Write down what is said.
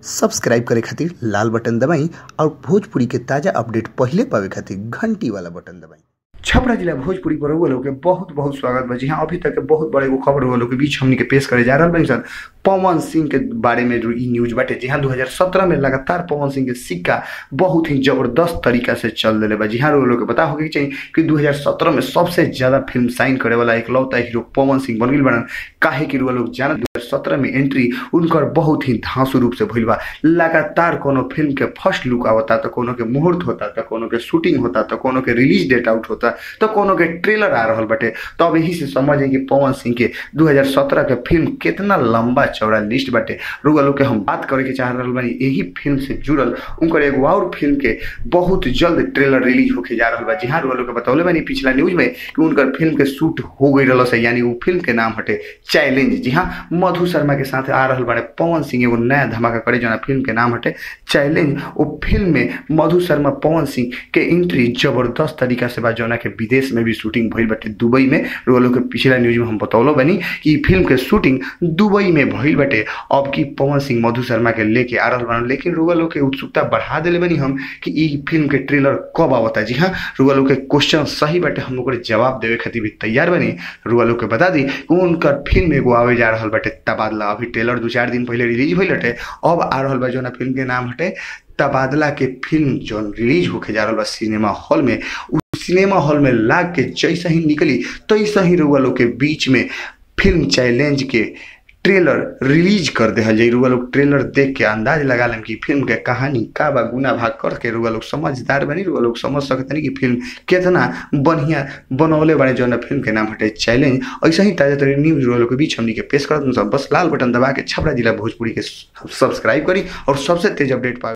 Subscribe करे खातिर लाल button दबाई और भोजपुरी के ताजा अपडेट पहले पावे खातिर घंटी वाला बटन दबाई। छपरा जिला भोजपुरी पर हुआ लोग के बहुत बहुत स्वागत बा। हाँ, अभी तक के बहुत बड़े खबर हुआ लोग के बीच हमनी के पेश करे जा रहा बनी सर पवन सिंह के बारे में जो न्यूज बाटे। जी हाँ, 2017 में लगातार पवन सिंह के सिक्का बहुत ही जबरदस्त तरीका से चल दिले बा। जी हाँ, लोग के पता होगा चाहिए कि 2017 में सबसे ज्यादा फिल्म साइन करे वाला एकलौता हीरो पवन सिंह बन गई बनन। काहे कि लोग जाना 2017 में एंट्री उनकर बहुत ही धांसू रूप से भइल बा। लगातार कोनो फिल्म के फर्स्ट लुक आवता तो कोनो के मुहूर्त होता तो कोनो के शूटिंग होता तो कोनो के रिलीज डेट आउट होता तो कोनो के ट्रेलर आ रहा बटे। तो अब यही से समझे कि पवन सिंह के 2017 के फिल्म कितना लंबा चौड़ा लिस्ट बटे। रुआ लोग के हम बात करे के चाह रहा बानी यही फिल्म से जुड़ल उनकर एगो और फिल्म के बहुत जल्द ट्रेलर रिलीज होके जा रहा बा। जी हाँ, रुआ लोग के बतौले बानी पिछला न्यूज में कि उनकर फिल्म के शूट हो गई रहा, यानी वो फिल्म के नाम हटे चैलेंज। जी हाँ, मधु शर्मा के साथ आ रहा बारे पवन सिंह एगो नया धमाका करे जो फिल्म के नाम हटे चैलेंज। वो फिल्म में मधु शर्मा पवन सिंह के एंट्री जबरदस्त तरीका से बा जोना के विदेश में भी शूटिंग भइल बाटे दुबई में। रोलो के पिछला न्यूज में हम बतौलो बनी कि फिल्म के शूटिंग दुबई में भइल बाटे। अब की पवन सिंह मधु शर्मा के लेके आ रहल बान, लेकिन रोलो के उत्सुकता बढ़ा देले बनी हम कि ई फिल्म के ट्रेलर कब आवता। जी हाँ, रोलो के क्वेश्चन सही बाटे, हम ओकरे जवाब देवे खातिर भी तैयार बनी। रोलो के बता दी कि उनकर फिल्म एगो आवे जा रहल बाटे तबादला। अभी ट्रेलर 2-4 दिन पहले रिलीज भइल बाटे, अब आ रहल बा जोना फिल्म के नाम हटे तबादला के फिल्म जो रिलीज होके जा रहा बा सिनेमा हॉल में। सिनेमा हॉल में लाग के जैसा ही निकली तैसा ही रुआ लोग के बीच में फिल्म चैलेंज के ट्रेलर रिलीज कर दे जाए। रुआ लोग ट्रेलर देख के अंदाज लगा लें कि फिल्म के कहानी का बा, गुना भाग करके रुआ लोग समझदार बनी, रुआ लोग समझ सकते नहीं कि फिल्म कितना बढ़िया बनौले बने जो फिल्म के नाम हटे चैलेंज। ऐसा ही ताजा तरीके न्यूज रुआ लोग के बीच हमनी के पेश कर बस लाल बटन दबा के छपरा जिला भोजपुरी के सब्सक्राइब करी और सबसे तेज अपडेट पा